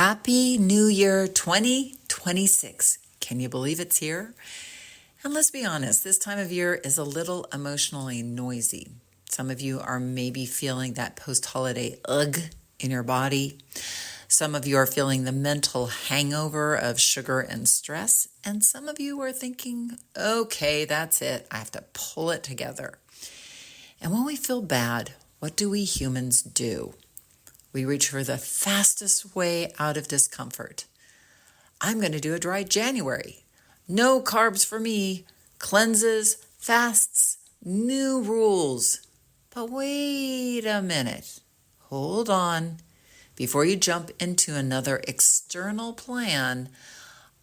Happy New Year 2026. Can you believe it's here? And let's be honest, this time of year is a little emotionally noisy. Some of you are maybe feeling that post-holiday ugh in your body. Some of you are feeling the mental hangover of sugar and stress. And some of you are thinking, okay, that's it. I have to pull it together. And when we feel bad, what do we humans do? We reach for the fastest way out of discomfort. I'm going to do a dry January. No carbs for me. Cleanses, fasts, new rules. But wait a minute. Hold on. Before you jump into another external plan,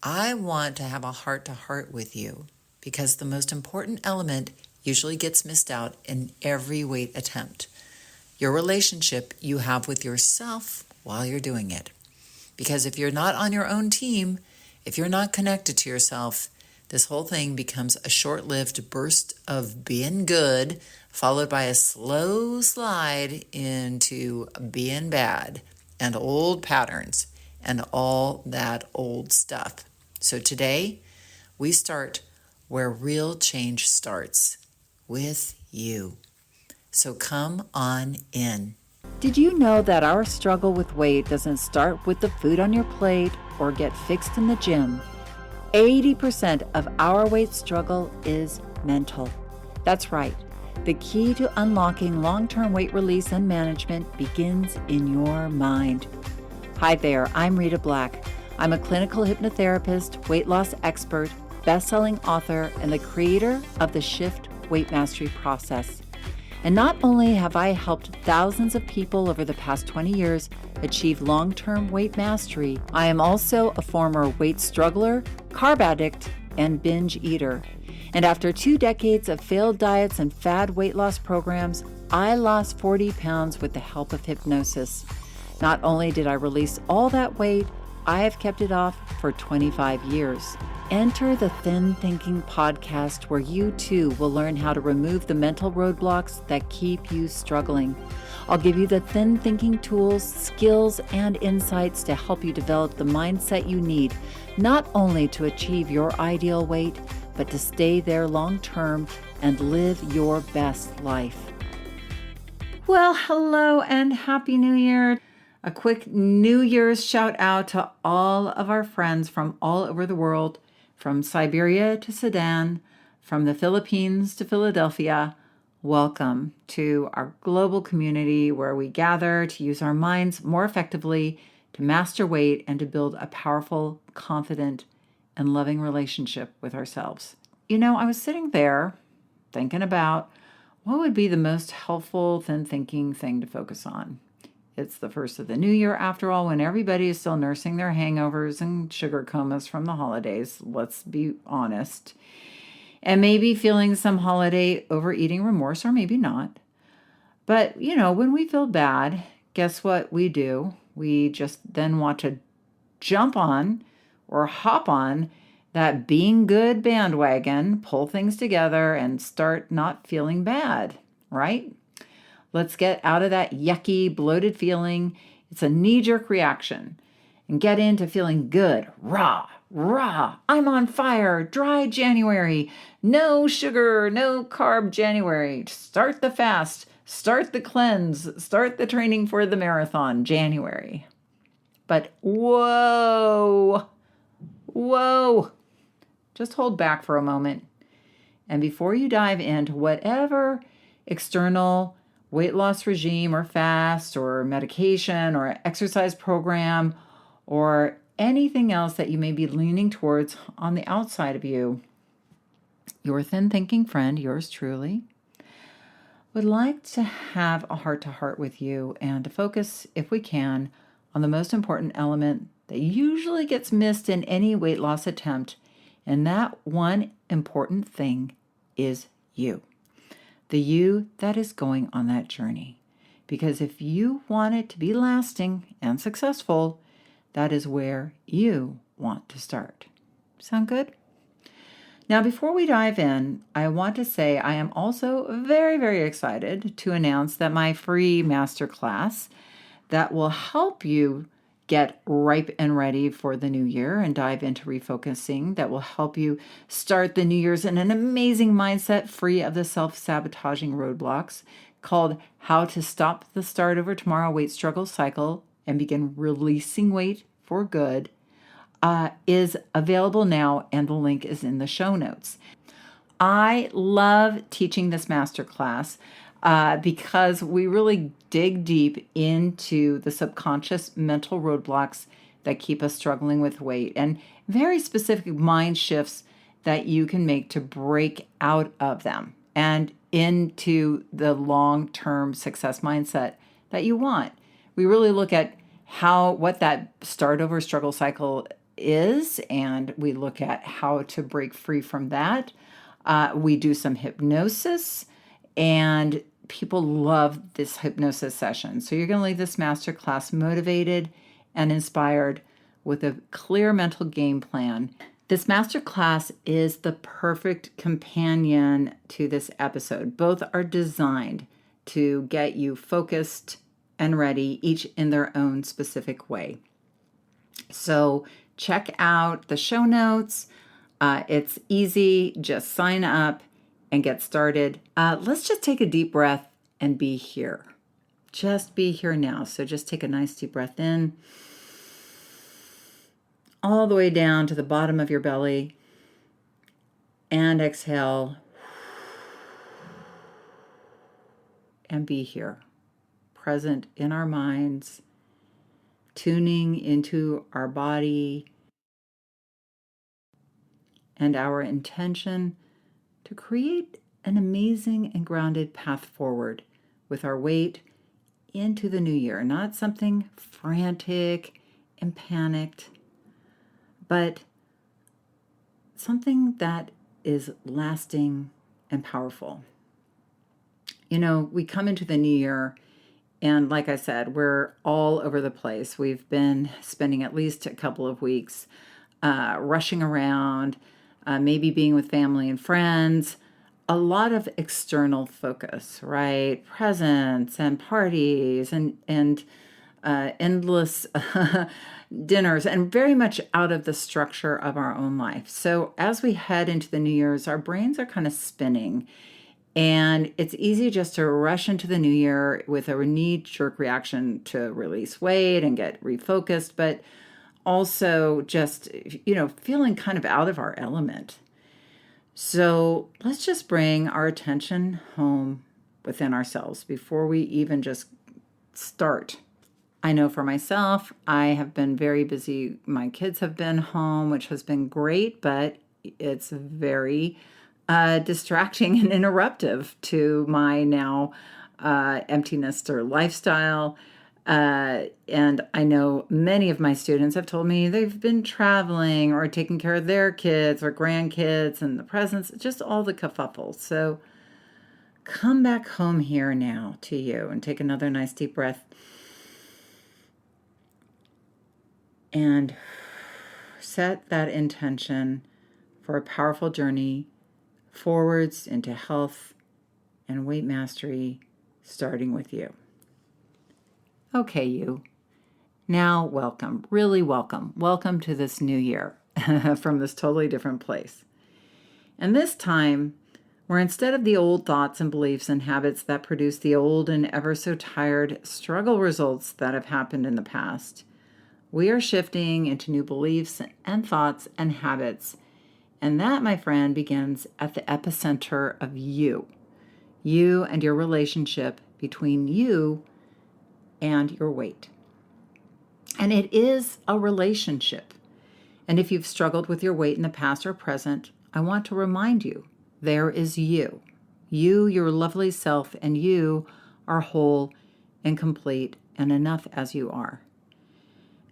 I want to have a heart-to-heart with you because the most important element usually gets missed out in every weight attempt. Your relationship you have with yourself while you're doing it. Because if you're not on your own team, if you're not connected to yourself, this whole thing becomes a short-lived burst of being good, followed by a slow slide into being bad and old patterns and all that old stuff. So today, we start where real change starts, with you. So come on in. Did you know that our struggle with weight doesn't start with the food on your plate or get fixed in the gym? 80% of our weight struggle is mental. That's right. The key to unlocking long-term weight release and management begins in your mind. Hi there, I'm Rita Black. I'm a clinical hypnotherapist, weight loss expert, best-selling author, and the creator of the Shift Weight Mastery process. And not only have I helped thousands of people over the past 20 years achieve long-term weight mastery, I am also a former weight struggler, carb addict, and binge eater. And after 2 decades of failed diets and fad weight loss programs, I lost 40 pounds with the help of hypnosis. Not only did I release all that weight, I have kept it off for 25 years. Enter the Thin Thinking podcast where you too will learn how to remove the mental roadblocks that keep you struggling. I'll give you the thin thinking tools, skills, and insights to help you develop the mindset you need, not only to achieve your ideal weight, but to stay there long term and live your best life. Well, hello and Happy New Year. A quick New Year's shout out to all of our friends from all over the world, from Siberia to Sudan, from the Philippines to Philadelphia. Welcome to our global community where we gather to use our minds more effectively to master weight and to build a powerful, confident, and loving relationship with ourselves. You know, I was sitting there thinking about what would be the most helpful thin thinking thing to focus on. It's the first of the new year, after all, when everybody is still nursing their hangovers and sugar comas from the holidays, let's be honest. And maybe feeling some holiday overeating remorse, or maybe not. But, you know, when we feel bad, guess what we do? We just then want to jump on or hop on that being good bandwagon, pull things together, and start not feeling bad, right? Let's get out of that yucky, bloated feeling. It's a knee-jerk reaction. And get into feeling good. Rah, I'm on fire. Dry January. No sugar, no carb January. Start the fast. Start the cleanse. Start the training for the marathon January. But whoa. Just hold back for a moment. And before you dive into whatever external weight loss regime or fast or medication or exercise program or anything else that you may be leaning towards on the outside of you, your thin thinking friend, yours truly, would like to have a heart-to-heart with you and to focus, if we can, on the most important element that usually gets missed in any weight loss attempt, and that one important thing is you. The you that is going on that journey. Because if you want it to be lasting and successful, that is where you want to start. Sound good? Now, before we dive in, I want to say I am also very, very excited to announce that my free masterclass that will help you get ripe and ready for the new year and dive into refocusing that will help you start the new year's in an amazing mindset free of the self-sabotaging roadblocks, called How to Stop the Start Over Tomorrow Weight Struggle Cycle and Begin Releasing Weight for Good, is available now, and the link is in the show notes. I love teaching this masterclass because we really dig deep into the subconscious mental roadblocks that keep us struggling with weight, and very specific mind shifts that you can make to break out of them and into the long-term success mindset that you want. We really look at what that start over struggle cycle is, and we look at how to break free from that. We do some hypnosis, and people love this hypnosis session. So you're going to leave this masterclass motivated and inspired with a clear mental game plan. This masterclass is the perfect companion to this episode. Both are designed to get you focused and ready, each in their own specific way. So check out the show notes. It's easy. Just sign up and get started. Let's just take a deep breath and be here. Just be here now. So just take a nice deep breath in, all the way down to the bottom of your belly, and exhale, and be here, present in our minds, tuning into our body and our intention to create an amazing and grounded path forward with our weight into the new year. Not something frantic and panicked, but something that is lasting and powerful. You know, we come into the new year, and like I said, we're all over the place. We've been spending at least a couple of weeks rushing around, maybe being with family and friends, a lot of external focus, right? Presents and parties and endless dinners, and very much out of the structure of our own life. So as we head into the New Year's, our brains are kind of spinning, and it's easy just to rush into the new year with a knee-jerk reaction to release weight and get refocused, but also just, feeling kind of out of our element. So let's just bring our attention home within ourselves before we even just start. I know for myself, I have been very busy. My kids have been home, which has been great, but it's very distracting and interruptive to my now empty nester lifestyle. And I know many of my students have told me they've been traveling or taking care of their kids or grandkids and the presents, just all the kerfuffle. So come back home here now to you and take another nice deep breath. And set that intention for a powerful journey forwards into health and weight mastery, starting with you. Okay, you. Now, welcome, really welcome. Welcome to this new year from this totally different place. And this time, where instead of the old thoughts and beliefs and habits that produce the old and ever so tired struggle results that have happened in the past, we are shifting into new beliefs and thoughts and habits. And that, my friend, begins at the epicenter of you and your relationship between you and your weight. And it is a relationship. And if you've struggled with your weight in the past or present, I want to remind you, there is you. You, your lovely self, and you are whole and complete and enough as you are.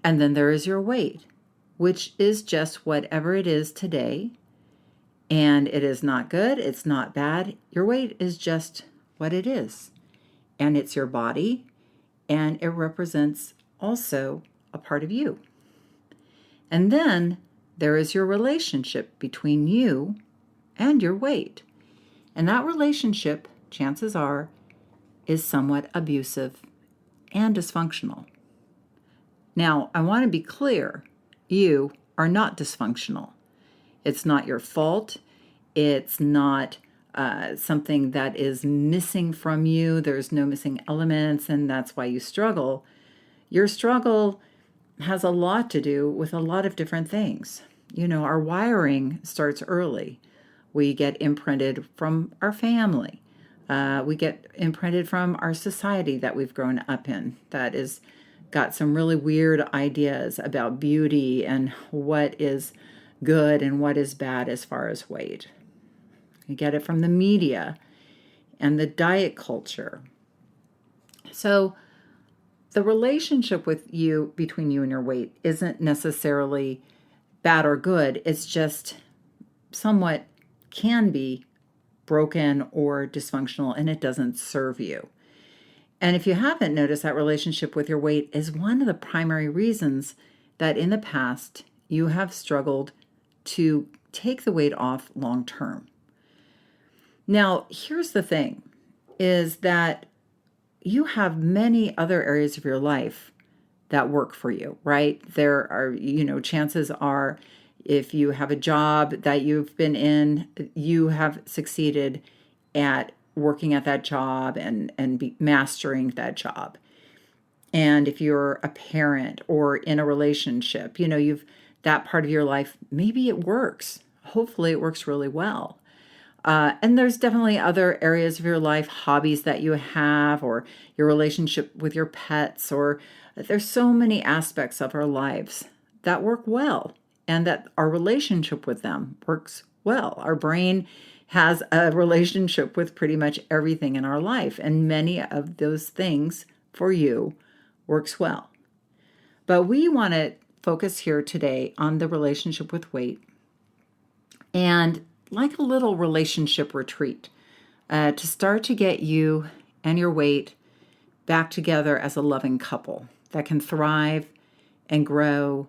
And then there is your weight, which is just whatever it is today. And it is not good, it's not bad. Your weight is just what it is. And it's your body, and it represents also a part of you. And then there is your relationship between you and your weight. And that relationship, chances are, is somewhat abusive and dysfunctional. Now, I want to be clear, you are not dysfunctional. It's not your fault. It's not something that is missing from you. There's no missing elements, and that's why you struggle. Your struggle has a lot to do with a lot of different things. Our wiring starts early. We get imprinted from our family. We get imprinted from our society that we've grown up in that is got some really weird ideas about beauty and what is good and what is bad as far as weight. You get it from the media and the diet culture. So the relationship between you and your weight isn't necessarily bad or good. It's just somewhat can be broken or dysfunctional, and it doesn't serve you. And if you haven't noticed, that relationship with your weight is one of the primary reasons that in the past you have struggled to take the weight off long term. Now, here's the thing, is that you have many other areas of your life that work for you, right? There are, chances are if you have a job that you've been in, you have succeeded at working at that job and mastering that job. And if you're a parent or in a relationship, you've that part of your life, maybe it works. Hopefully it works really well. And there's definitely other areas of your life, hobbies that you have, or your relationship with your pets, or there's so many aspects of our lives that work well, and that our relationship with them works well. Our brain has a relationship with pretty much everything in our life, and many of those things for you works well. But we want to focus here today on the relationship with weight, and like a little relationship retreat, to start to get you and your weight back together as a loving couple that can thrive and grow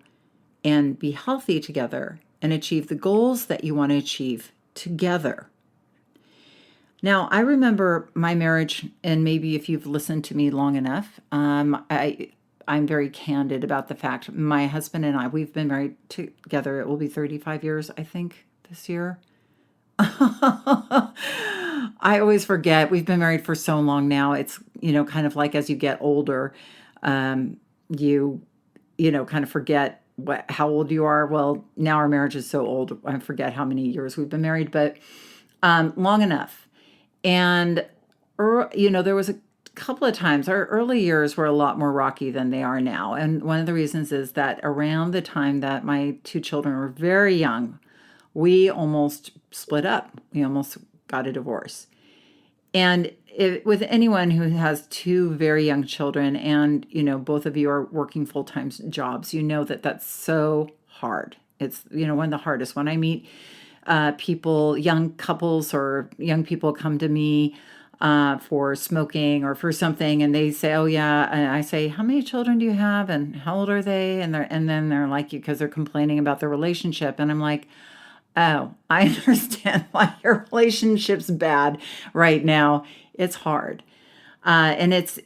and be healthy together and achieve the goals that you want to achieve together. Now, I remember my marriage, and maybe if you've listened to me long enough, I'm very candid about the fact my husband and I, we've been married together. It will be 35 years, I think, this year. I always forget. We've been married for so long now. It's, kind of like as you get older, you kind of forget how old you are. Well, now our marriage is so old, I forget how many years we've been married, but long enough. And, there was a couple of times, our early years were a lot more rocky than they are now. And one of the reasons is that around the time that my two children were very young, we almost split up. We almost got a divorce. And with anyone who has two very young children and, both of you are working full-time jobs, that that's so hard. It's, one of the hardest. When I meet people, young couples or young people come to me for smoking or for something, and they say, oh yeah, and I say, how many children do you have and how old are they? And then they're like, because they're complaining about their relationship. And I'm like, oh, I understand why your relationship's bad right now. It's hard. And it's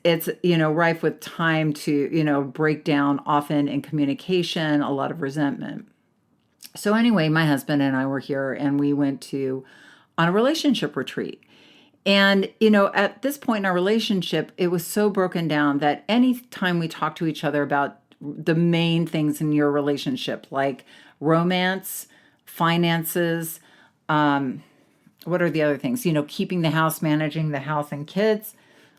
rife with time to, break down, often in communication, a lot of resentment. So anyway, my husband and I were here and we went on a relationship retreat. And, at this point in our relationship, it was so broken down that any time we talked to each other about the main things in your relationship, like romance, finances, what are the other things? Keeping the house, managing the house and kids,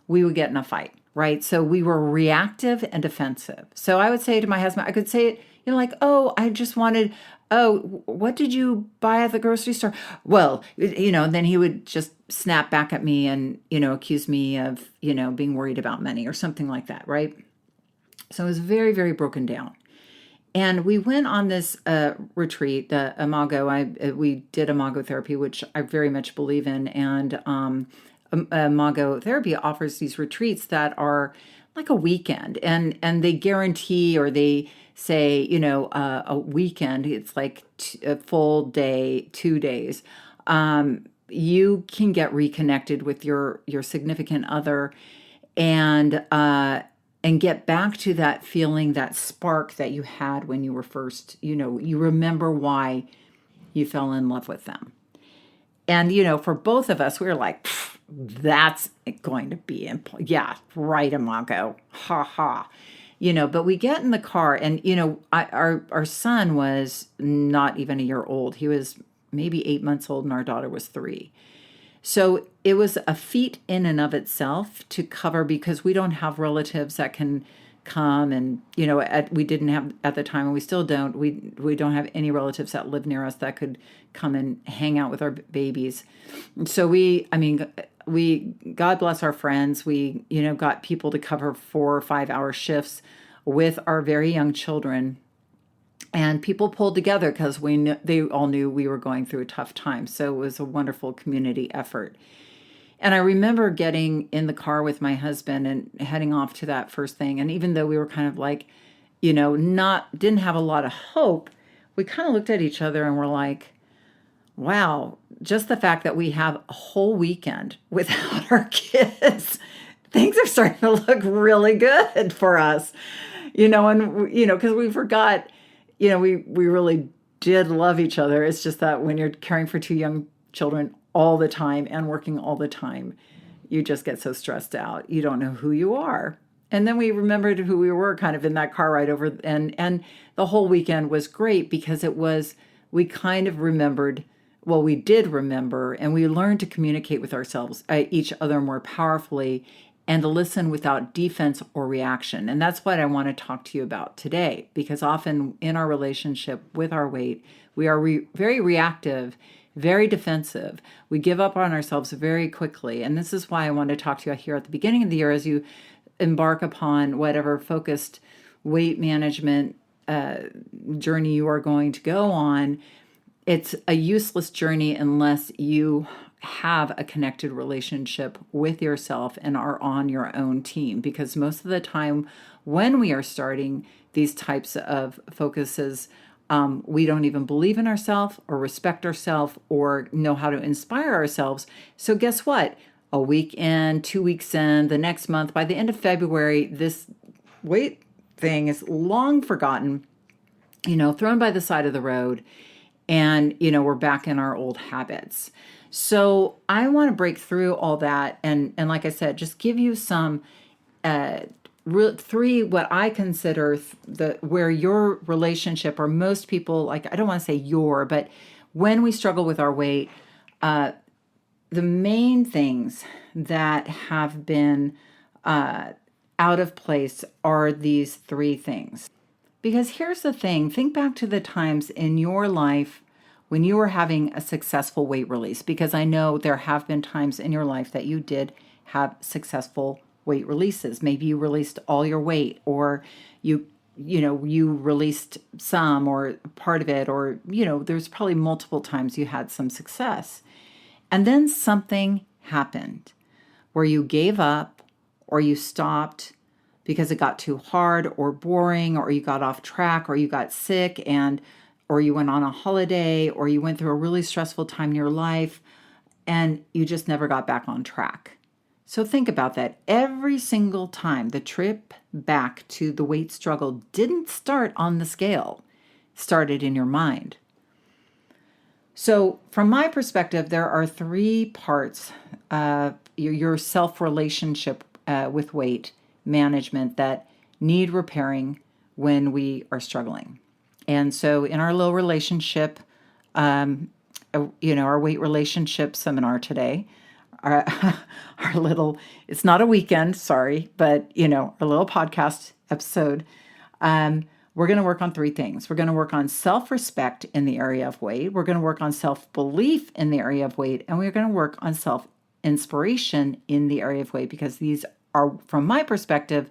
we would get in a fight, right? So we were reactive and defensive. So I would say to my husband, I could say it, like, oh, I just wanted, oh, what did you buy at the grocery store? Well, then he would just snap back at me and, accuse me of, being worried about money or something like that, right? So it was very, very broken down. And we went on this retreat, the Imago. We did Imago therapy, which I very much believe in. And Imago therapy offers these retreats that are like a weekend, and they guarantee, or they say, a weekend. It's like a full day, 2 days. You can get reconnected with your significant other, and and get back to that feeling, that spark that you had when you were first, you remember why you fell in love with them. And, for both of us, we were like, that's going to be, yeah, right, Imago, ha ha. But we get in the car and, our son was not even a year old. He was maybe 8 months old and our daughter was 3. So it was a feat in and of itself to cover, because we don't have relatives that can come and, we didn't have at the time, and we still don't. We don't have any relatives that live near us that could come and hang out with our babies. So God bless our friends. We, got people to cover 4 or 5 hour shifts with our very young children. And people pulled together because they all knew we were going through a tough time. So it was a wonderful community effort. And I remember getting in the car with my husband and heading off to that first thing. And even though we were kind of like, didn't have a lot of hope, we kind of looked at each other and were like, wow, just the fact that we have a whole weekend without our kids, things are starting to look really good for us, because we forgot, we really did love each other. It's just that when you're caring for 2 young children all the time and working all the time, you just get so stressed out. You don't know who you are. And then we remembered who we were kind of in that car ride over. And the whole weekend was great because we kind of remembered, well, we did remember, and we learned to communicate with each other more powerfully, and to listen without defense or reaction. And that's what I want to talk to you about today, because often in our relationship with our weight, we are very reactive, very defensive. We give up on ourselves very quickly. And this is why I want to talk to you here at the beginning of the year as you embark upon whatever focused weight management journey you are going to go on. It's a useless journey unless you have a connected relationship with yourself and are on your own team. Because most of the time when we are starting these types of focuses, we don't even believe in ourselves or respect ourselves or know how to inspire ourselves. So guess what? A week in, 2 weeks in, the next month, by the end of February, this weight thing is long forgotten, thrown by the side of the road. And, we're back in our old habits. So I want to break through all that. And like I said, just give you some 3, what I consider where your relationship, or most people, like, I don't want to say but when we struggle with our weight, the main things that have been out of place are these 3 things. Because here's the thing, think back to the times in your life when you were having a successful weight release, because I know there have been times in your life that you did have successful weight releases. Maybe you released all your weight, or you released some or part of it, or, there's probably multiple times you had some success. And then something happened where you gave up or you stopped because it got too hard or boring, or you got off track, or you got sick, or you went on a holiday, or you went through a really stressful time in your life and you just never got back on track. So think about that. Every single time the trip back to the weight struggle didn't start on the scale, started in your mind. So from my perspective, there are 3 parts of your self-relationship with weight management that need repairing when we are struggling. And so in our low relationship, our weight relationship seminar today, our little, it's not a weekend, sorry, but, our little podcast episode, we're going to work on 3 things. We're going to work on self-respect in the area of weight. We're going to work on self-belief in the area of weight. And we're going to work on self-inspiration in the area of weight, because these are, from my perspective,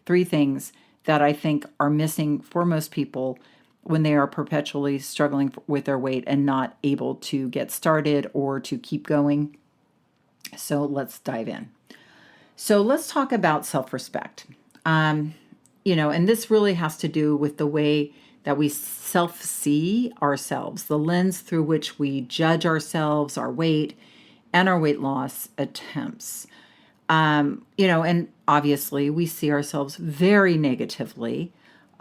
3 things that I think are missing for most people when they are perpetually struggling with their weight and not able to get started or to keep going. So let's dive in. So let's talk about self-respect. And this really has to do with the way that we self-see ourselves, the lens through which we judge ourselves, our weight, and our weight loss attempts. And obviously we see ourselves very negatively.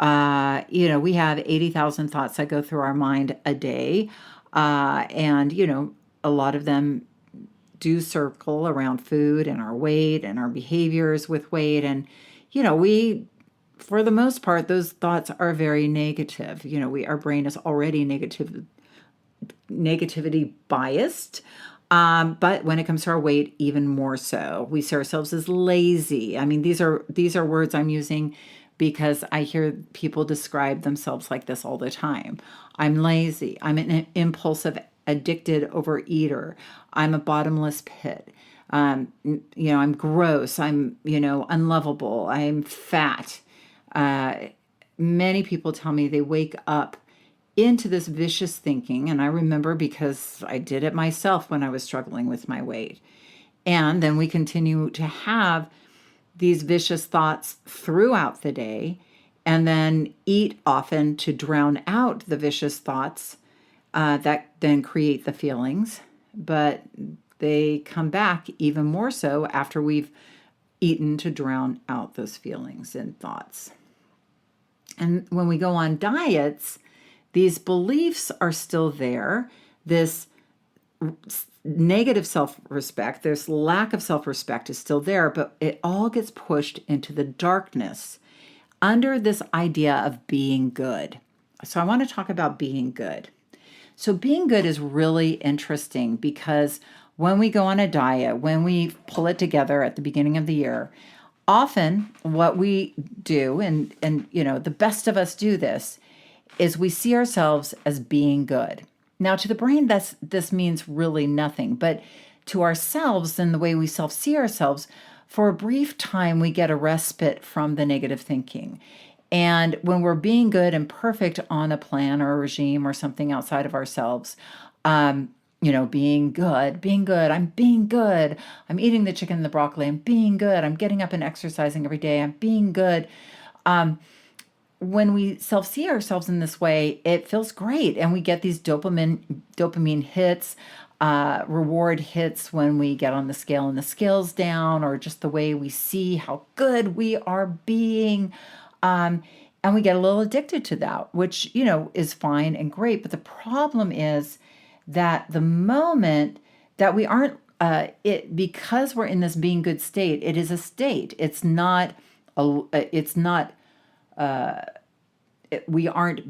We have 80,000 thoughts that go through our mind a day. And a lot of them do circle around food and our weight and our behaviors with weight. And, for the most part, those thoughts are very negative. Our brain is already negativity biased. But when it comes to our weight, even more so. We see ourselves as lazy. I mean, these are words I'm using because I hear people describe themselves like this all the time. I'm lazy. I'm an impulsive, addicted overeater. I'm a bottomless pit. I'm gross. I'm, unlovable. I'm fat. Many people tell me they wake up into this vicious thinking. And I remember because I did it myself when I was struggling with my weight. And then we continue to have these vicious thoughts throughout the day and then eat often to drown out the vicious thoughts that then create the feelings. But they come back even more so after we've eaten to drown out those feelings and thoughts. And when we go on diets, these beliefs are still there. This negative self-respect, this lack of self-respect is still there, but it all gets pushed into the darkness under this idea of being good. So I want to talk about being good. So being good is really interesting because when we go on a diet, when we pull it together at the beginning of the year, often what we do, and the best of us do this, is we see ourselves as being good. Now, to the brain, this means really nothing. But to ourselves and the way we self-see ourselves, for a brief time, we get a respite from the negative thinking. And when we're being good and perfect on a plan or a regime or something outside of ourselves, being good, I'm being good. I'm eating the chicken and the broccoli. I'm being good. I'm getting up and exercising every day. I'm being good. When we self-see ourselves in this way, it feels great. And we get these dopamine hits, reward hits when we get on the scale and the scale's down, or just the way we see how good we are being. And we get a little addicted to that, which, is fine and great. But the problem is that the moment that we aren't, because we're in this being good state, it is a state. We aren't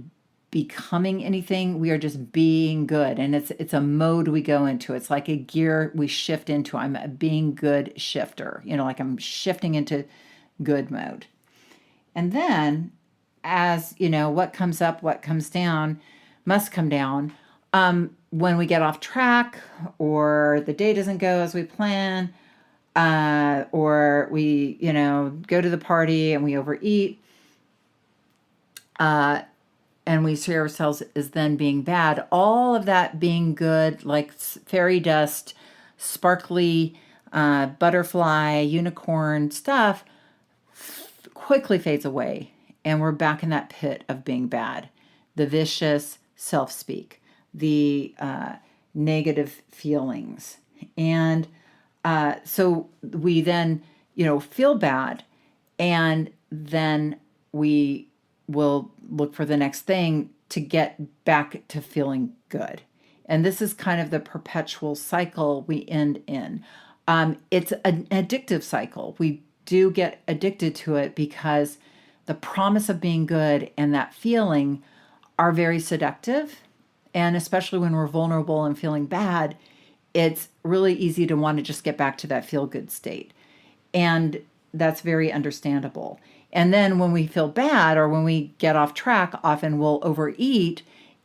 becoming anything. We are just being good. And it's a mode we go into. It's like a gear we shift into. I'm a being good shifter, like I'm shifting into good mode. And then as, what comes up, what comes down must come down. When we get off track or the day doesn't go as we plan, or we, go to the party and we overeat, and we see ourselves as then being bad, all of that being good, like fairy dust, sparkly, butterfly, unicorn stuff, quickly fades away. And we're back in that pit of being bad, the vicious self-speak, the negative feelings. And so we then, feel bad, and then we will look for the next thing to get back to feeling good. And this is kind of the perpetual cycle we end in. It's an addictive cycle. We do get addicted to it because the promise of being good and that feeling are very seductive. And especially when we're vulnerable and feeling bad, it's really easy to want to just get back to that feel-good state. And that's very understandable. And then when we feel bad or when we get off track, often we'll overeat,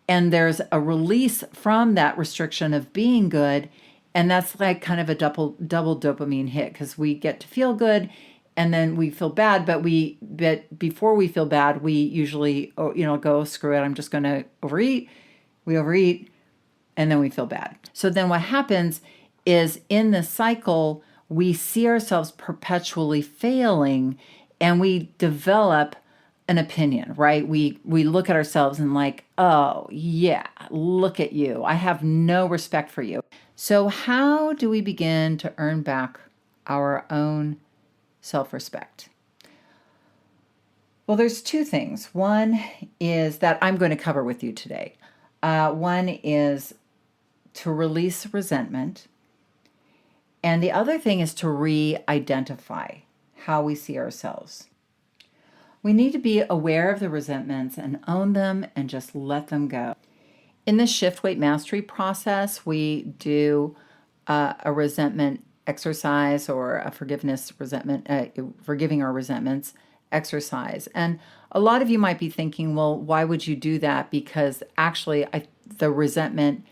and there's a release from that restriction of being good. And that's like kind of a double dopamine hit, because we get to feel good and then we feel bad, but before we feel bad, we usually, go, screw it, I'm just going to overeat. We overeat, and then we feel bad. So then what happens is in the cycle, we see ourselves perpetually failing, and we develop an opinion, right? We look at ourselves and like, oh yeah, look at you. I have no respect for you. So how do we begin to earn back our own self-respect? Well, there's two things. One is that I'm going to cover with you today. One is to release resentment. And the other thing is to re-identify how we see ourselves. We need to be aware of the resentments and own them and just let them go. In the Shift Weight Mastery process, we do a resentment exercise or a forgiving our resentments exercise. And a lot of you might be thinking, well, why would you do that? Because actually, the resentment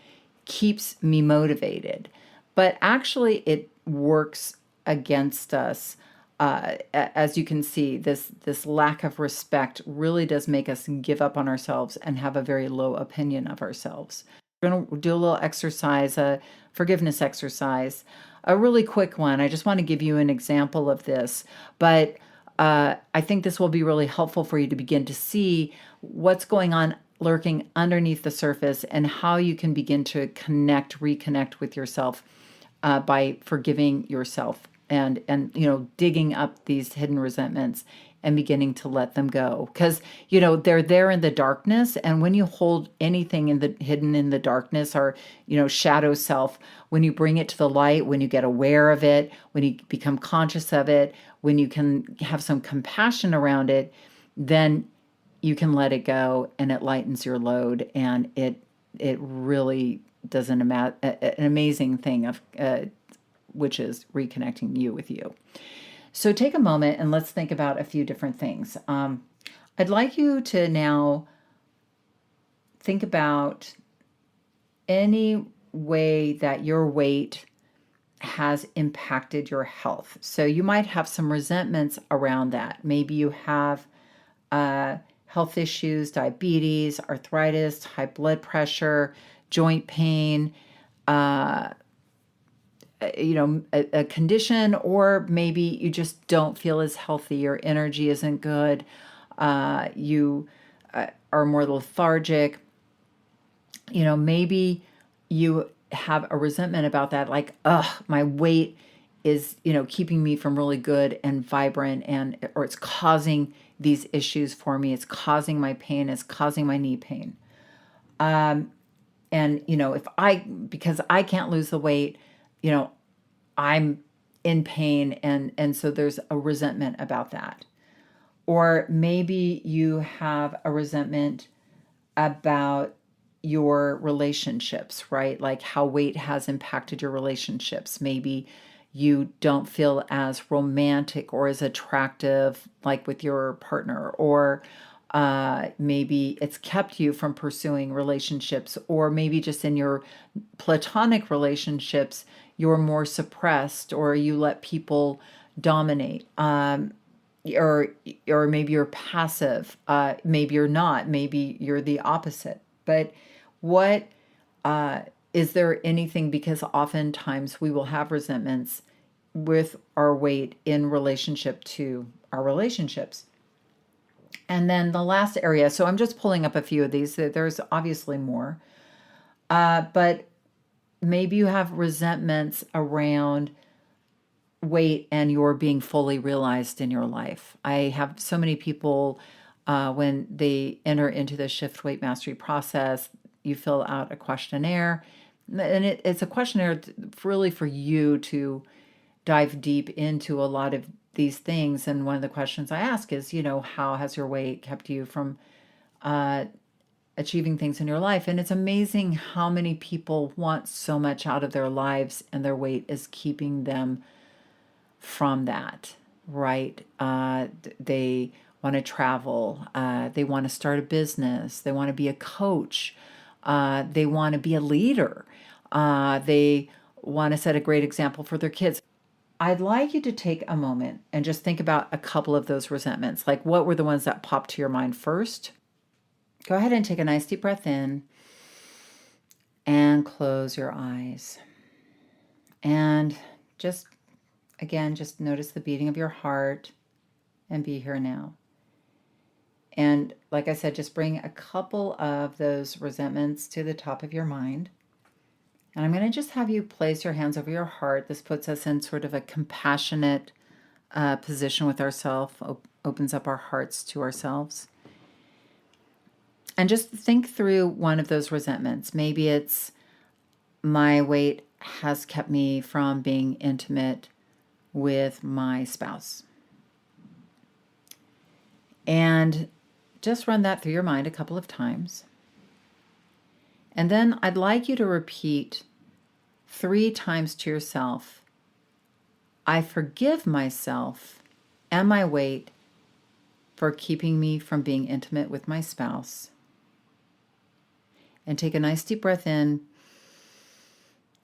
keeps me motivated. But actually, it works against us. As you can see, this lack of respect really does make us give up on ourselves and have a very low opinion of ourselves. We're going to do a little exercise, a forgiveness exercise, a really quick one. I just want to give you an example of this, but I think this will be really helpful for you to begin to see what's going on lurking underneath the surface and how you can begin to reconnect with yourself by forgiving yourself and digging up these hidden resentments and beginning to let them go, because they're there in the darkness, and when you hold anything hidden in the darkness, or shadow self, when you bring it to the light, when you get aware of it, when you become conscious of it, when you can have some compassion around it, then you can let it go, and it lightens your load, and it really does an amazing thing of which is reconnecting you with you. So take a moment and let's think about a few different things. I'd like you to now think about any way that your weight has impacted your health. So you might have some resentments around that. Maybe you have health issues, diabetes, arthritis, high blood pressure, joint pain, a condition, or maybe you just don't feel as healthy. Your energy isn't good. You are more lethargic. Maybe you have a resentment about that, like, my weight is, keeping me from really good and vibrant, or it's causing these issues for me. It's causing my pain. It's causing my knee pain. And, because I can't lose the weight, I'm in pain. And so there's a resentment about that. Or maybe you have a resentment about your relationships, right? Like how weight has impacted your relationships. Maybe you don't feel as romantic or as attractive, like with your partner, or maybe it's kept you from pursuing relationships, or maybe just in your platonic relationships, you're more suppressed, or you let people dominate, or maybe you're passive, maybe you're not, maybe you're the opposite. But what is there anything, because oftentimes we will have resentments with our weight in relationship to our relationships. And then the last area, so I'm just pulling up a few of these. There's obviously more. But maybe you have resentments around weight and you're being fully realized in your life. I have so many people, when they enter into the Shift Weight Mastery process, you fill out a questionnaire. And it's a questionnaire really for you to dive deep into a lot of these things. And one of the questions I ask is, how has your weight kept you from achieving things in your life? And it's amazing how many people want so much out of their lives and their weight is keeping them from that, right? They want to travel. They want to start a business. They want to be a coach. They want to be a leader. They want to set a great example for their kids. I'd like you to take a moment and just think about a couple of those resentments. Like, what were the ones that popped to your mind first? Go ahead and take a nice deep breath in and close your eyes. And just notice the beating of your heart and be here now. And like I said, just bring a couple of those resentments to the top of your mind. And I'm going to just have you place your hands over your heart. This puts us in sort of a compassionate position with ourselves, opens up our hearts to ourselves. And just think through one of those resentments. Maybe it's my weight has kept me from being intimate with my spouse. And just run that through your mind a couple of times. And then I'd like you to repeat 3 times to yourself, I forgive myself and my weight for keeping me from being intimate with my spouse. And take a nice deep breath in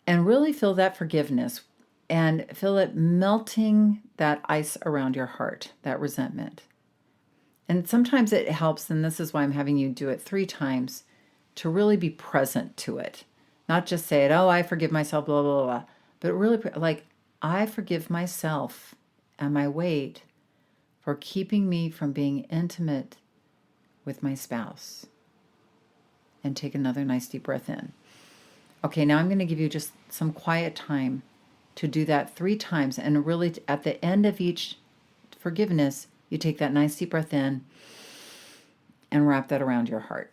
and really feel that forgiveness and feel it melting that ice around your heart, that resentment. And sometimes it helps, and this is why I'm having you do it 3 times, to really be present to it. Not just say it, oh, I forgive myself, blah, blah, blah, but really like, I forgive myself and my weight for keeping me from being intimate with my spouse. And take another nice deep breath in. Okay, now I'm going to give you just some quiet time to do that 3 times. And really, at the end of each forgiveness, you take that nice deep breath in and wrap that around your heart.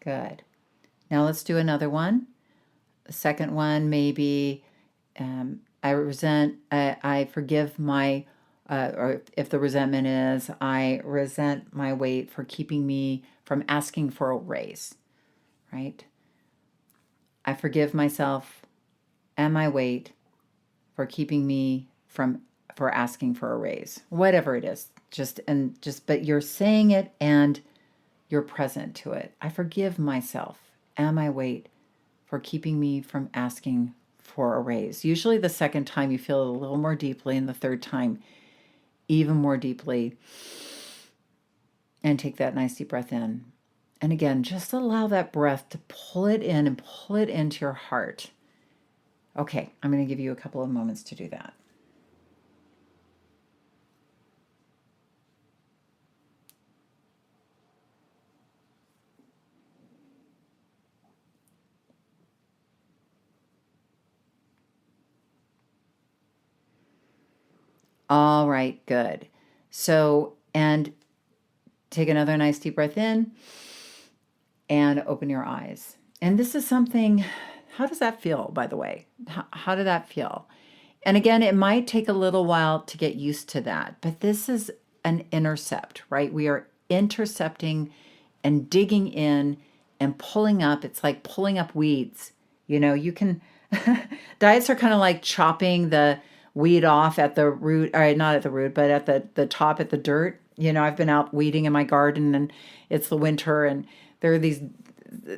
Good. Now let's do another one. The second one may be I forgive my, or if the resentment is, I resent my weight for keeping me from asking for a raise, right? I forgive myself and my weight for keeping me for asking for a raise, whatever it is. But you're saying it and you're present to it. I forgive myself and my weight for keeping me from asking for a raise. Usually the second time you feel it a little more deeply, and the third time even more deeply. And take that nice deep breath in. And again, just allow that breath to pull it in and pull it into your heart. Okay, I'm going to give you a couple of moments to do that. All right, good. So, and take another nice deep breath in and open your eyes. And this is something, how does that feel, by the way? How did that feel? And again, it might take a little while to get used to that, but this is an intercept, right? We are intercepting and digging in and pulling up. It's like pulling up weeds. You know, you can, diets are kind of like chopping the weed off at the root, or not at the root, but at the top, at the dirt. You know, I've been out weeding in my garden and it's the winter and there are these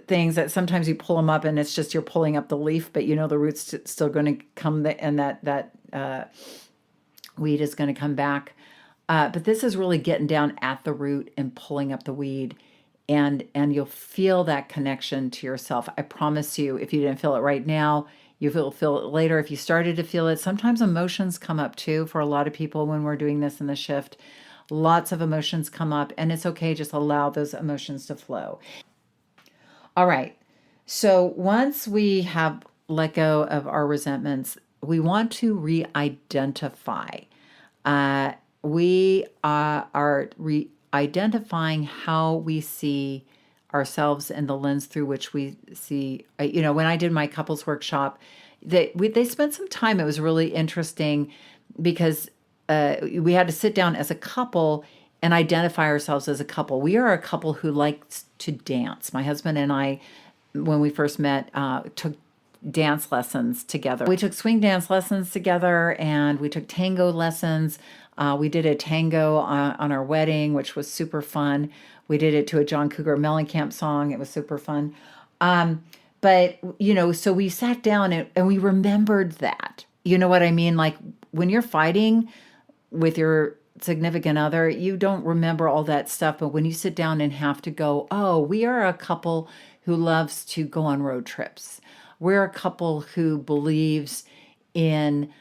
things that sometimes you pull them up and it's just you're pulling up the leaf, but you know the root's still going to come and that weed is going to come back. But this is really getting down at the root and pulling up the weed, and you'll feel that connection to yourself. I promise you, if you didn't feel it right now, you will feel it later. If you started to feel it, sometimes emotions come up too for a lot of people when we're doing this in the shift. Lots of emotions come up, and it's okay. Just allow those emotions to flow. All right. So once we have let go of our resentments, we want to re-identify. We are re-identifying how we see ourselves and the lens through which we see. You know, when I did my couples workshop, they spent some time. It was really interesting because we had to sit down as a couple and identify ourselves as a couple. We are a couple who likes to dance. My husband and I, when we first met, took dance lessons together. We took swing dance lessons together and we took tango lessons. We did a tango on our wedding, which was super fun. We did it to a John Cougar Mellencamp song. It was super fun. But, you know, so we sat down and we remembered that. You know what I mean? Like when you're fighting with your significant other, you don't remember all that stuff. But when you sit down and have to go, oh, we are a couple who loves to go on road trips. We're a couple who believes in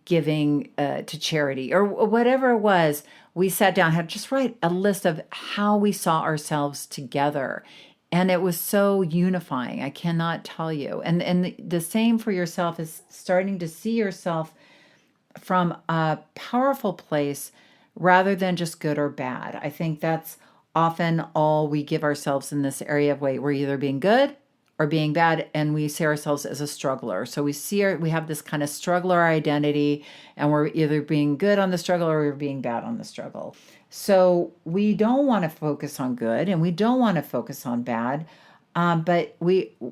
giving to charity or whatever it was. We sat down, had just write a list of how we saw ourselves together. And it was so unifying. I cannot tell you. And the same for yourself is starting to see yourself from a powerful place rather than just good or bad. I think that's often all we give ourselves in this area of weight. We're either being good or being bad, and we see ourselves as a struggler. So we have this kind of struggler identity, and we're either being good on the struggle or we're being bad on the struggle. So we don't want to focus on good and we don't want to focus on bad. But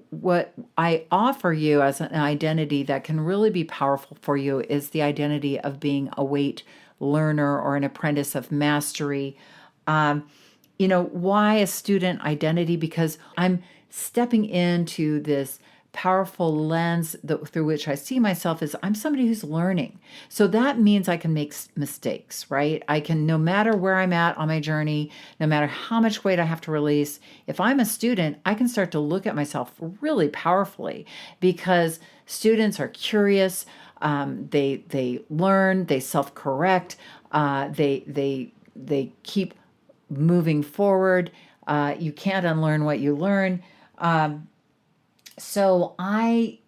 what I offer you as an identity that can really be powerful for you is the identity of being a weight learner or an apprentice of mastery. Why a student identity? Because I'm stepping into this powerful lens through which I see myself as I'm somebody who's learning. So that means I can make mistakes, right? I can, no matter where I'm at on my journey, no matter how much weight I have to release, if I'm a student, I can start to look at myself really powerfully because students are curious. They learn, they self-correct, they keep moving forward. You can't unlearn what you learn. So I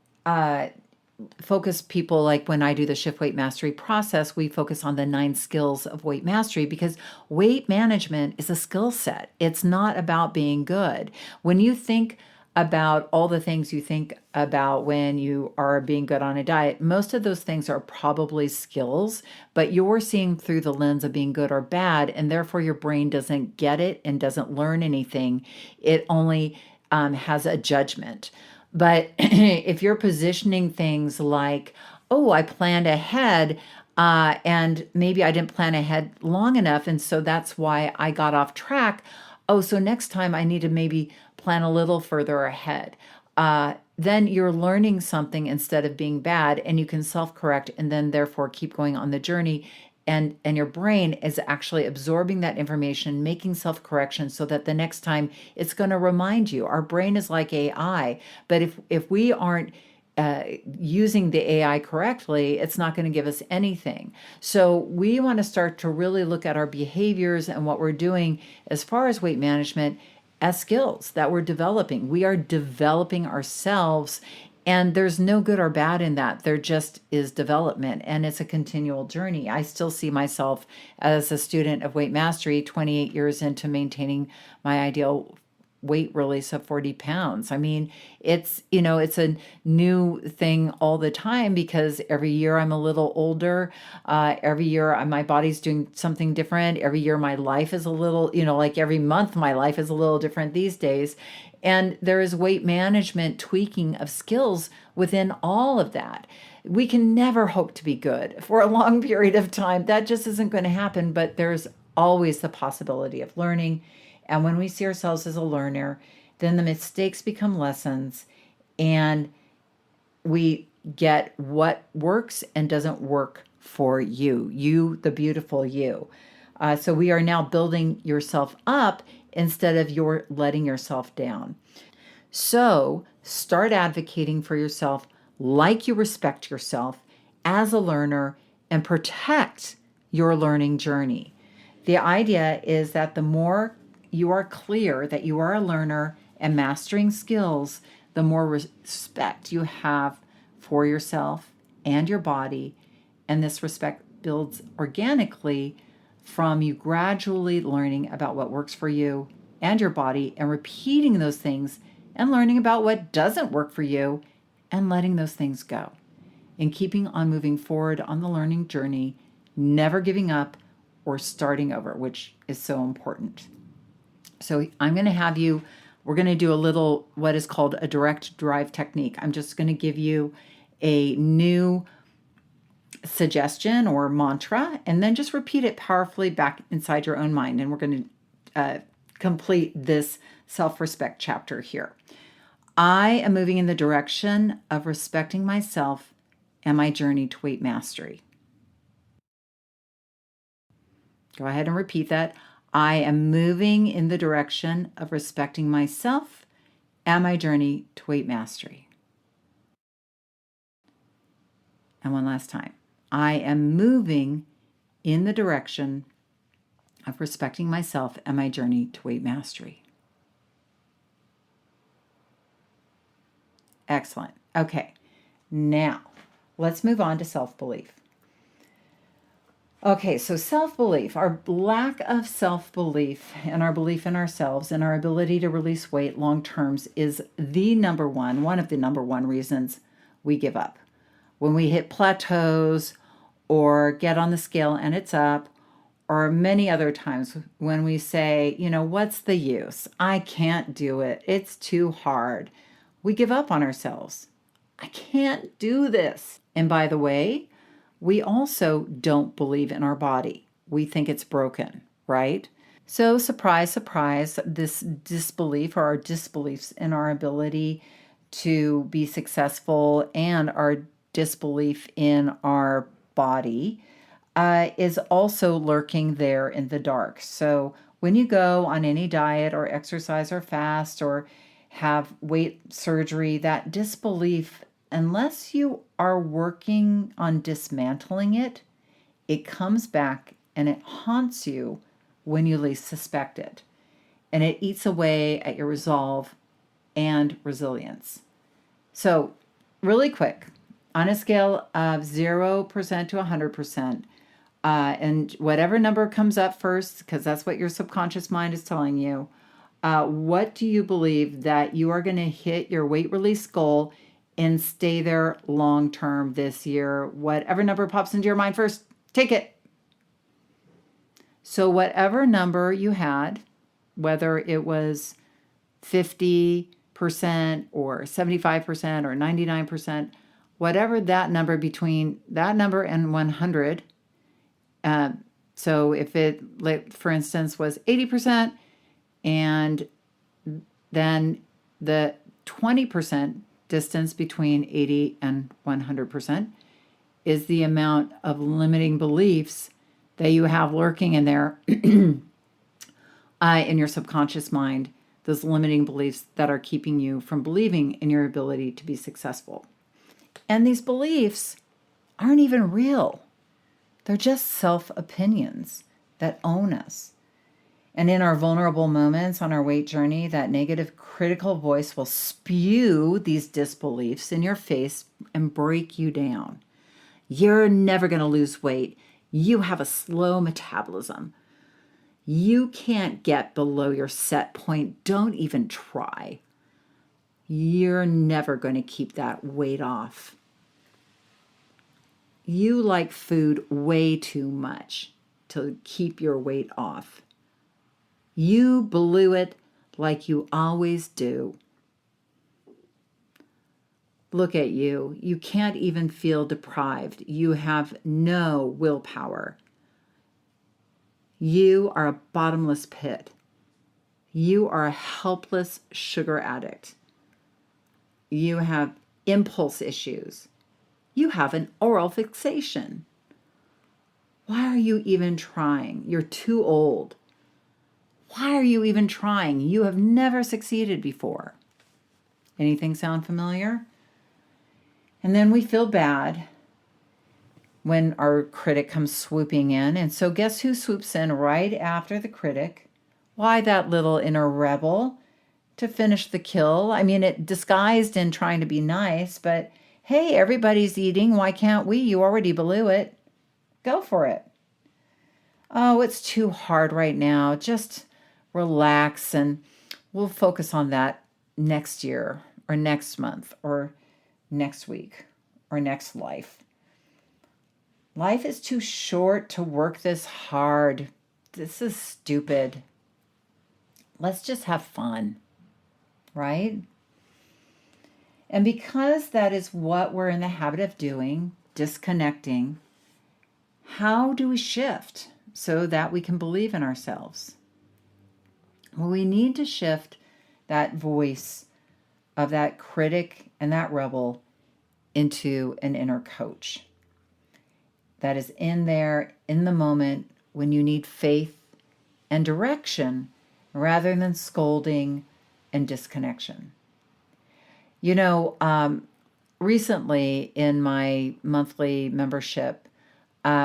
focus people, like when I do the Shift Weight Mastery process, we focus on the 9 skills of weight mastery because weight management is a skill set. It's not about being good. When you think about all the things you think about when you are being good on a diet, most of those things are probably skills, but you're seeing through the lens of being good or bad, and therefore your brain doesn't get it and doesn't learn anything. It only has a judgment. But if you're positioning things like, oh, I planned ahead and maybe I didn't plan ahead long enough, and so that's why I got off track. Oh, so next time I need to maybe plan a little further ahead. Then you're learning something instead of being bad, and you can self-correct and then therefore keep going on the journey. And your brain is actually absorbing that information, making self-correction so that the next time it's going to remind you. Our brain is like AI, but if we aren't using the AI correctly, it's not going to give us anything. So we want to start to really look at our behaviors and what we're doing as far as weight management as skills that we're developing. We are developing ourselves, and there's no good or bad in that. There just is development, and it's a continual journey. I still see myself as a student of weight mastery 28 years into maintaining my ideal weight release of 40 pounds. I mean, it's a new thing all the time because every year I'm a little older. Every year my body's doing something different. Every year my life is a little, like every month my life is a little different these days. And there is weight management tweaking of skills within all of that. We can never hope to be good for a long period of time. That just isn't going to happen, but there's always the possibility of learning. And when we see ourselves as a learner, then the mistakes become lessons and we get what works and doesn't work for you, the beautiful you. So we are now building yourself up instead of your letting yourself down. So start advocating for yourself like you respect yourself as a learner and protect your learning journey. The idea is that the more you are clear that you are a learner and mastering skills, the more respect you have for yourself and your body. And this respect builds organically from you gradually learning about what works for you and your body and repeating those things and learning about what doesn't work for you and letting those things go. And keeping on moving forward on the learning journey, never giving up or starting over, which is so important. So I'm going to have you, we're going to do a little, what is called a direct drive technique. I'm just going to give you a new suggestion or mantra, and then just repeat it powerfully back inside your own mind. And we're going to complete this self-respect chapter here. I am moving in the direction of respecting myself and my journey to weight mastery. Go ahead and repeat that. I am moving in the direction of respecting myself and my journey to weight mastery. And one last time. I am moving in the direction of respecting myself and my journey to weight mastery. Excellent. Okay, now let's move on to self-belief. Okay, so self-belief, our lack of self-belief and our belief in ourselves and our ability to release weight long terms is one of the number one reasons we give up. When we hit plateaus or get on the scale and it's up, or many other times when we say, what's the use? I can't do it. It's too hard. We give up on ourselves. I can't do this. And by the way, we also don't believe in our body. We think it's broken, right? So surprise, surprise, this disbelief or our disbeliefs in our ability to be successful and our disbelief in our body is also lurking there in the dark. So when you go on any diet or exercise or fast or have weight surgery, that disbelief, unless you are working on dismantling it, it comes back and it haunts you when you least suspect it. And it eats away at your resolve and resilience. So really quick, on a scale of 0% to 100%, and whatever number comes up first, because that's what your subconscious mind is telling you, what do you believe that you are going to hit your weight release goal and stay there long term this year? Whatever number pops into your mind first, take it. So whatever number you had, whether it was 50% or 75% or 99%, whatever that number between that number and 100. So if it, for instance, was 80%, and then the 20% distance between 80 and 100% is the amount of limiting beliefs that you have lurking in there in your subconscious mind, those limiting beliefs that are keeping you from believing in your ability to be successful. And these beliefs aren't even real. They're just self-opinions that own us. And in our vulnerable moments on our weight journey, that negative critical voice will spew these disbeliefs in your face and break you down. You're never going to lose weight. You have a slow metabolism. You can't get below your set point. Don't even try. You're never going to keep that weight off. You like food way too much to keep your weight off. You blew it like you always do. Look at you. You can't even feel deprived. You have no willpower. You are a bottomless pit. You are a helpless sugar addict. You have impulse issues. You have an oral fixation. Why are you even trying? You're too old. Why are you even trying? You have never succeeded before. Anything sound familiar? And then we feel bad when our critic comes swooping in. And so guess who swoops in right after the critic? Why, that little inner rebel to finish the kill. I mean, it disguised in trying to be nice, but hey, everybody's eating. Why can't we? You already blew it. Go for it. Oh, it's too hard right now. Just relax and we'll focus on that next year or next month or next week or next life. Life is too short to work this hard. This is stupid. Let's just have fun, right? And because that is what we're in the habit of doing, disconnecting, how do we shift so that we can believe in ourselves? Well, we need to shift that voice of that critic and that rebel into an inner coach that is in there in the moment when you need faith and direction rather than scolding and disconnection. recently in my monthly membership,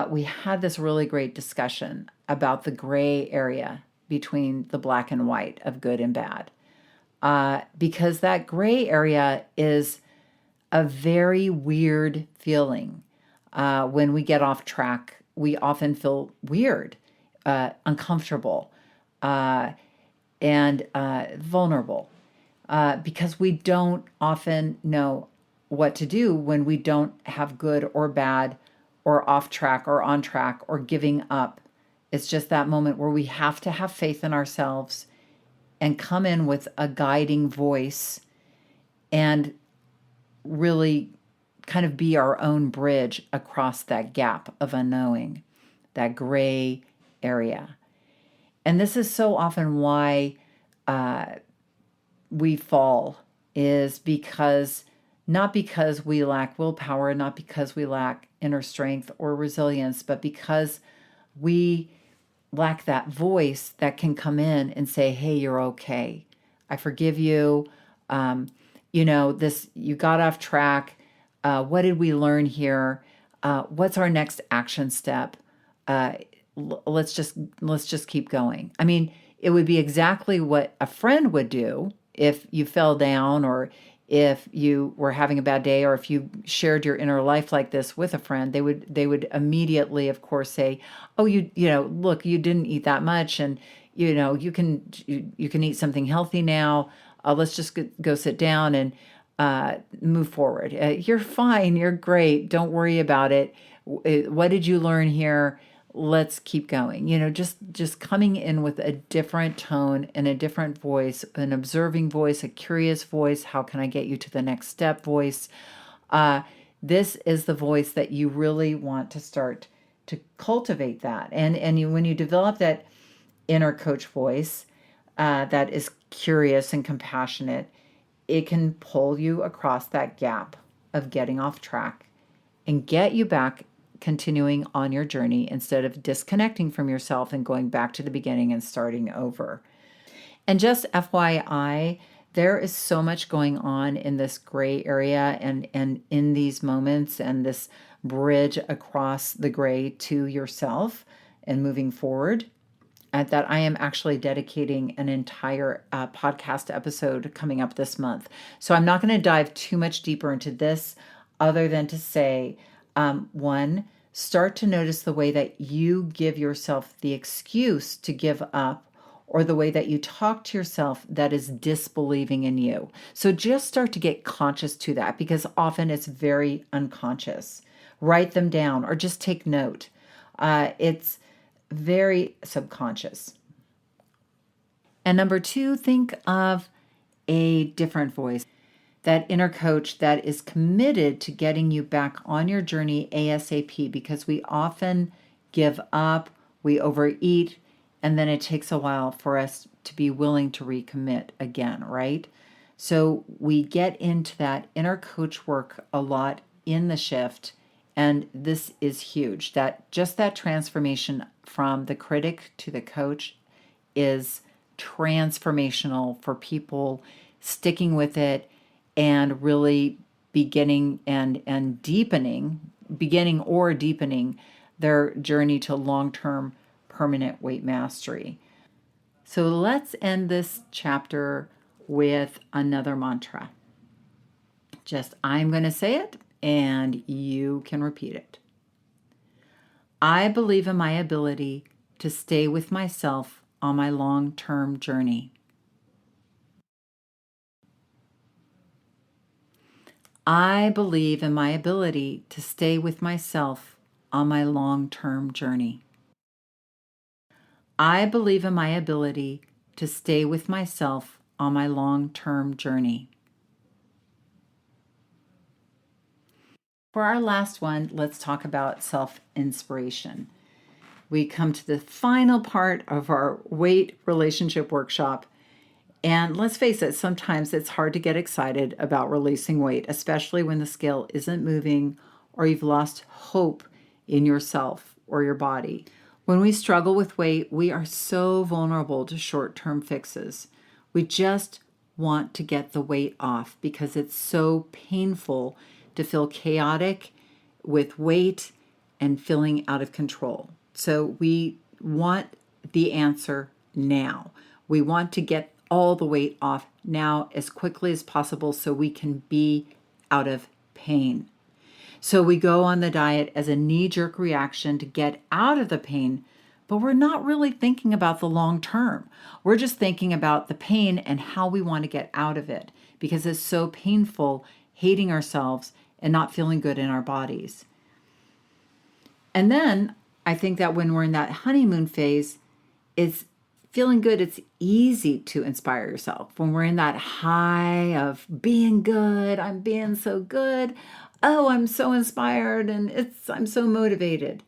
we had this really great discussion about the gray area between the black and white of good and bad. Because that gray area is a very weird feeling. When we get off track, we often feel weird, uncomfortable, and vulnerable because we don't often know what to do when we don't have good or bad or off track or on track or giving up. It's just that moment where we have to have faith in ourselves and come in with a guiding voice and really kind of be our own bridge across that gap of unknowing, that gray area. And this is so often why we fall, is because not because we lack willpower, not because we lack inner strength or resilience, but because we lack that voice that can come in and say, hey, you're okay. I forgive you. You got off track. What did we learn here? What's our next action step? Let's just keep going. I mean, it would be exactly what a friend would do if you fell down, or if you were having a bad day, or if you shared your inner life like this with a friend. They would immediately, of course, say, oh, look, you didn't eat that much, and you can eat something healthy now. Let's just go sit down and move forward. You're fine. You're great. Don't worry about it. What did you learn here? Let's keep going. Just coming in with a different tone and a different voice, an observing voice, a curious voice. How can I get you to the next step voice? This is the voice that you really want to start to cultivate that. When you develop that inner coach voice that is curious and compassionate, it can pull you across that gap of getting off track and get you back continuing on your journey instead of disconnecting from yourself and going back to the beginning and starting over. And just FYI, there is so much going on in this gray area and in these moments and this bridge across the gray to yourself and moving forward, that I am actually dedicating an entire podcast episode coming up this month. So I'm not going to dive too much deeper into this other than to say, one, start to notice the way that you give yourself the excuse to give up, or the way that you talk to yourself that is disbelieving in you. So just start to get conscious to that, because often it's very unconscious. Write them down or just take note. It's very subconscious. And number two, think of a different voice. That inner coach that is committed to getting you back on your journey ASAP, because we often give up, we overeat, and then it takes a while for us to be willing to recommit again, right? So we get into that inner coach work a lot in the shift, and this is huge. That transformation from the critic to the coach is transformational for people sticking with it and really beginning or deepening their journey to long-term permanent weight mastery. So let's end this chapter with another mantra. I'm going to say it and you can repeat it. I believe in my ability to stay with myself on my long-term journey. I believe in my ability to stay with myself on my long-term journey. I believe in my ability to stay with myself on my long-term journey. For our last one, let's talk about self-inspiration. We come to the final part of our weight relationship workshop. And let's face it, sometimes it's hard to get excited about releasing weight, especially when the scale isn't moving or you've lost hope in yourself or your body. When we struggle with weight, we are so vulnerable to short-term fixes. We just want to get the weight off because it's so painful to feel chaotic with weight and feeling out of control. So we want the answer now. We want to get all the weight off now as quickly as possible so we can be out of pain. So we go on the diet as a knee-jerk reaction to get out of the pain, but we're not really thinking about the long term. We're just thinking about the pain and how we want to get out of it because it's so painful hating ourselves and not feeling good in our bodies. And then I think that when we're in that honeymoon phase, it's feeling good. It's easy to inspire yourself. When we're in that high of being good, I'm being so good. Oh, I'm so inspired and I'm so motivated.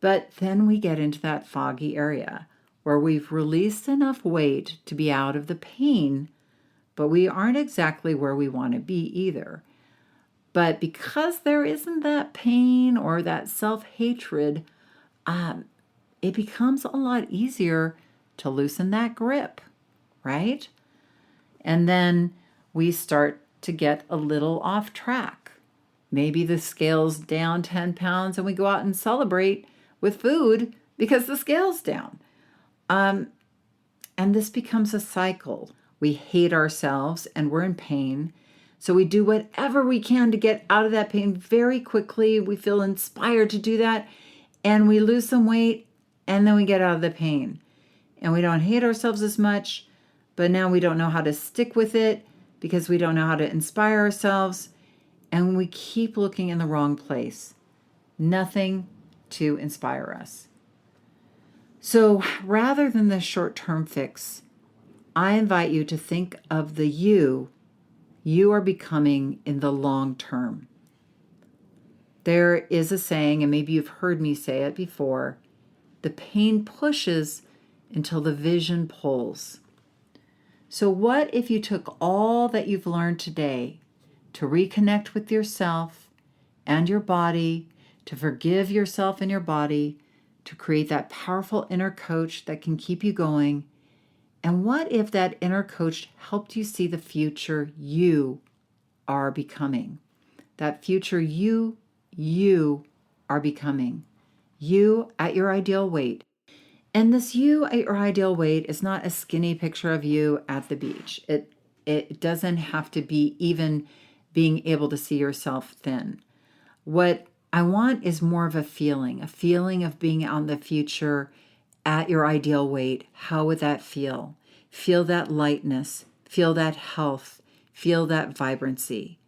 But then we get into that foggy area where we've released enough weight to be out of the pain, but we aren't exactly where we want to be either. But because there isn't that pain or that self-hatred, it becomes a lot easier to loosen that grip, right? And then we start to get a little off track. Maybe the scale's down 10 pounds and we go out and celebrate with food because the scale's down. And this becomes a cycle. We hate ourselves and we're in pain. So we do whatever we can to get out of that pain very quickly. We feel inspired to do that. And we lose some weight and then we get out of the pain. And we don't hate ourselves as much, but now we don't know how to stick with it because we don't know how to inspire ourselves. And we keep looking in the wrong place. Nothing to inspire us. So rather than the short-term fix, I invite you to think of the you are becoming in the long term. There is a saying, and maybe you've heard me say it before, the pain pushes until the vision pulls. So what if you took all that you've learned today to reconnect with yourself and your body, to forgive yourself and your body, to create that powerful inner coach that can keep you going? And what if that inner coach helped you see the future you are becoming? That future you are becoming. You at your ideal weight. And this you at your ideal weight is not a skinny picture of you at the beach. It doesn't have to be even being able to see yourself thin. What I want is more of a feeling of being out in the future at your ideal weight. How would that feel? Feel that lightness, feel that health, feel that vibrancy.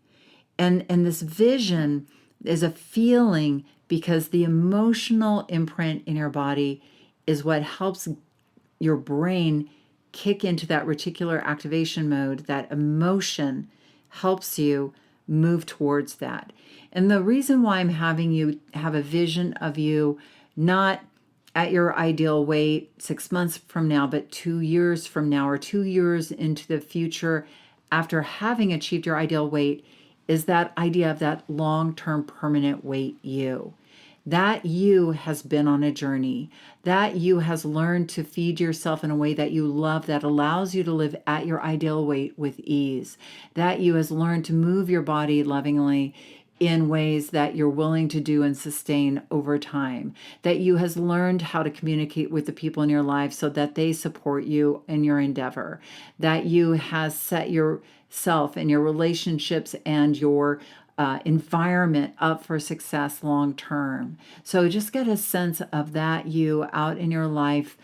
And this vision is a feeling because the emotional imprint in your body is what helps your brain kick into that reticular activation mode. That emotion helps you move towards that. And the reason why I'm having you have a vision of you not at your ideal weight 6 months from now, but 2 years from now or 2 years into the future after having achieved your ideal weight is that idea of that long-term permanent weight you. That you has been on a journey. That you has learned to feed yourself in a way that you love, that allows you to live at your ideal weight with ease. That you has learned to move your body lovingly in ways that you're willing to do and sustain over time. That you has learned how to communicate with the people in your life so that they support you in your endeavor. That you has set yourself and your relationships and your environment up for success long term. So just get a sense of that you out in your life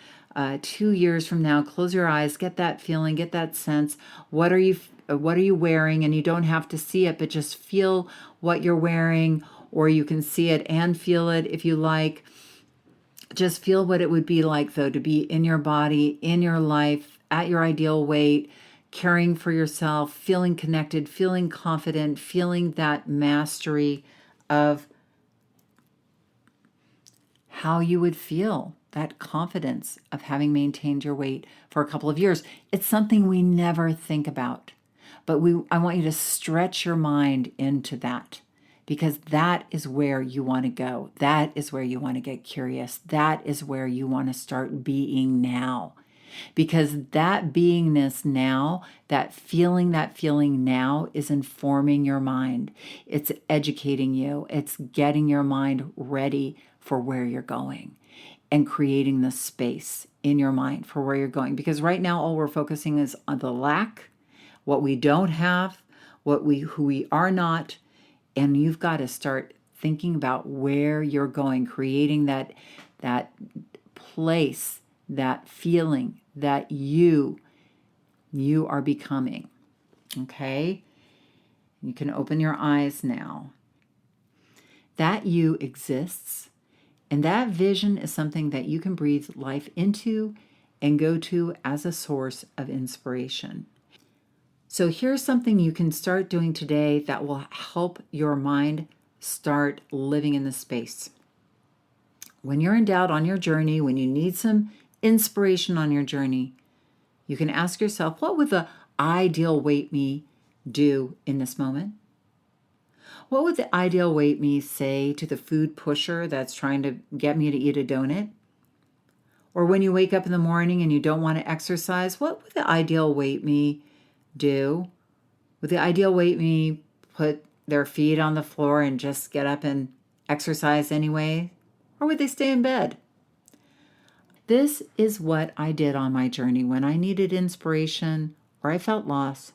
2 years from now. Close your eyes, get that feeling, get that sense. What are you wearing? And you don't have to see it, but just feel what you're wearing, or you can see it and feel it if you like. Just feel what it would be like, though, to be in your body, in your life, at your ideal weight, caring for yourself, feeling connected, feeling confident, feeling that mastery of how you would feel, that confidence of having maintained your weight for a couple of years. It's something we never think about, but I want you to stretch your mind into that, because that is where you want to go. That is where you want to get curious. That is where you want to start being now. because that beingness now, that feeling now is informing your mind. It's educating you. It's getting your mind ready for where you're going and creating the space in your mind for where you're going. Because right now, all we're focusing is on the lack, what we don't have, who we are not. And you've got to start thinking about where you're going, creating that place, that feeling that you are becoming. Okay? You can open your eyes now. That you exists, and that vision is something that you can breathe life into and go to as a source of inspiration. So here's something you can start doing today that will help your mind start living in the space. When you're in doubt on your journey, when you need some inspiration on your journey, you can ask yourself, what would the ideal weight me do in this moment? What would the ideal weight me say to the food pusher that's trying to get me to eat a donut? Or when you wake up in the morning and you don't want to exercise, what would the ideal weight me do? Would the ideal weight me put their feet on the floor and just get up and exercise anyway? Or would they stay in bed? This is what I did on my journey. When I needed inspiration or I felt lost,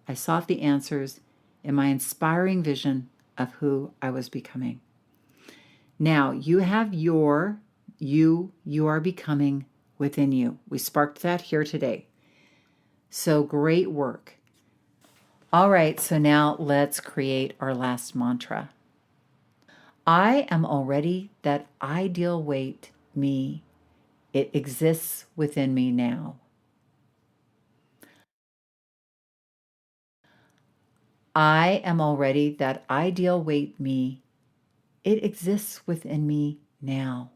I sought the answers in my inspiring vision of who I was becoming. Now, you have you are becoming within you. We sparked that here today. So great work. All right, so now let's create our last mantra. I am already that ideal weight me. It exists within me now. I am already that ideal weight me. It exists within me now.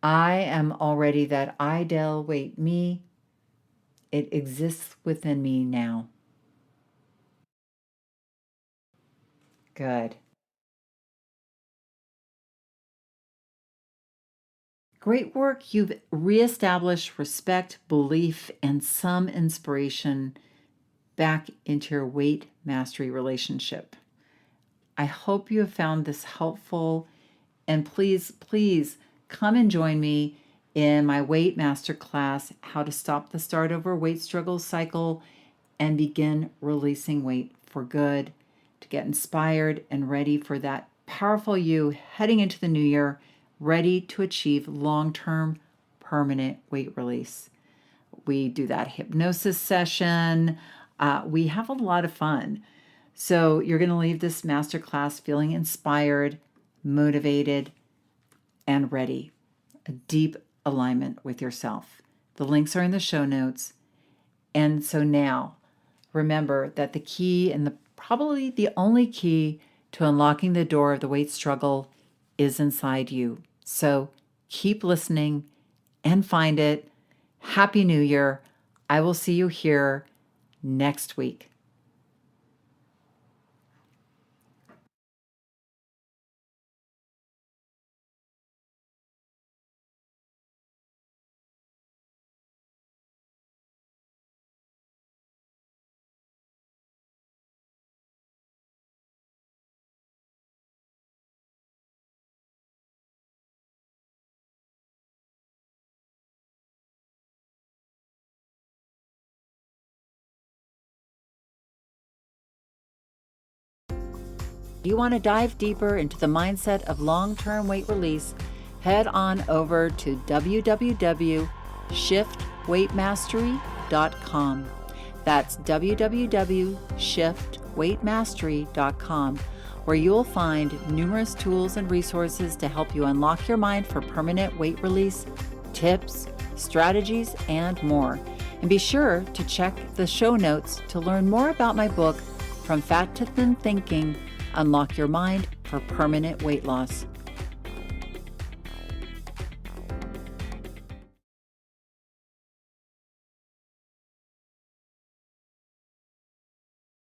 I am already that ideal weight me. It exists within me now. Good. Great work. You've reestablished respect, belief, and some inspiration back into your weight mastery relationship. I hope you have found this helpful, and please come and join me in my Weight Masterclass, How to Stop the Start Over Weight Struggle Cycle and Begin Releasing Weight for Good, to get inspired and ready for that powerful you heading into the new year, ready to achieve long-term permanent weight release. We do that hypnosis session. We have a lot of fun. So you're going to leave this masterclass feeling inspired, motivated, and ready. A deep alignment with yourself. The links are in the show notes. And so now, remember that the key, and probably the only key to unlocking the door of the weight struggle, is inside you. So keep listening and find it. Happy New Year. I will see you here next week. You want to dive deeper into the mindset of long-term weight release? Head on over to www.shiftweightmastery.com. That's www.shiftweightmastery.com, where you'll find numerous tools and resources to help you unlock your mind for permanent weight release, tips, strategies, and more. And be sure to check the show notes to learn more about my book, From Fat to Thin Thinking, Unlock Your Mind for Permanent Weight Loss.